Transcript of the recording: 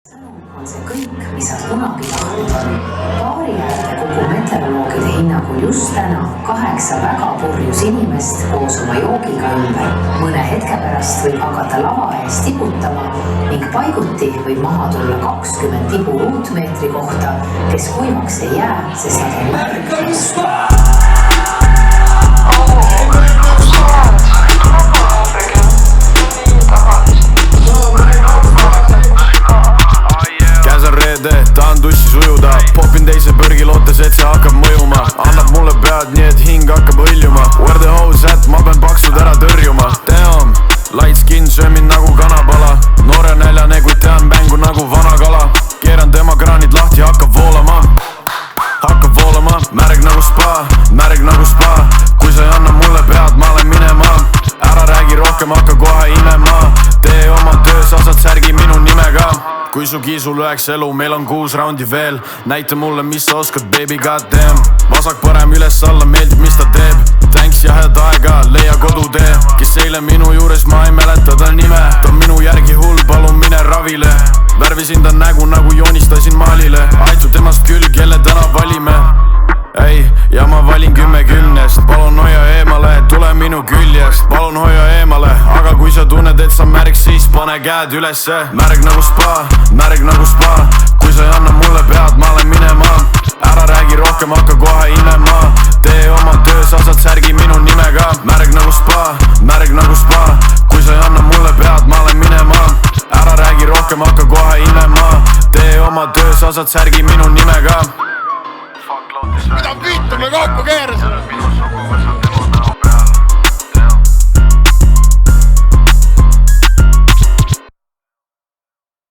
On see kõik, mis sa kunagi tahtnud on. Baari äärde kogu meteoroloogide hinnangul just täna 8 väga purjus inimest koos oma joogiga ümber. Mõne hetke pärast võib hakata lava ees tiputama ning paiguti võib maha tulla 20 tibu ruutmeetri kohta, kes kuivaks ei jää, sest nad on märg. Tahan tussis ujuda, popin teise põrgi lootes, et see hakkab mõjuma. Annab mulle pead, nii et hing hakkab hõljuma. Where the hoes at, ma pean paksud ära tõrjuma. Damn, light skin, söömin nagu kanapala. Noore näljane, kui tean mängu nagu vana kala. Keeran tema kraanid lahti, hakkab voolama. Hakkab voolama, märg nagu spa, märg nagu spa. Kui sa ei anna mulle pead, ma lähen minema. Ära räägi rohkem, hakka kohe imema. Tee oma töö, sa saad särgi minu nimega. Kui su kiisul 9 elu, meil on 6 raundi veel. Näita mulle, mis sa oskad, baby, goddamn. Vasak parem üles alla, meeldib, mis ta teeb. Thanks ja head aega, leia kodutee. Kes eile minu juures, ma ei mäleta ta nime. Ta on minu järgi hull, palun mine ravile. Värvisin ta nägu nagu joonistasin maalile. Aitu temast küll, kelle täna valime. Ei, ja ma valin 10-10-st. Palun hoia eemale, tule minu küljest. Palun hoia eemale, aga kui sa tunned, et sa märg, siis pane käed ülesse. Märg nagu spa, märg nagu spa. Kui sa ei anna mulle pead, ma lähen minema. Ära räägi rohkem, hakka kohe imema. Tee oma töö, sa saad särgi minu nimega. Märg nagu spa, märg nagu spa. Kui sa ei anna mulle pead, ma lähen minema. Ära räägi rohkem, hakka kohe imema. Tee oma töö, sa saad särgi minu nimega. Mida vittu me kokku keerasime?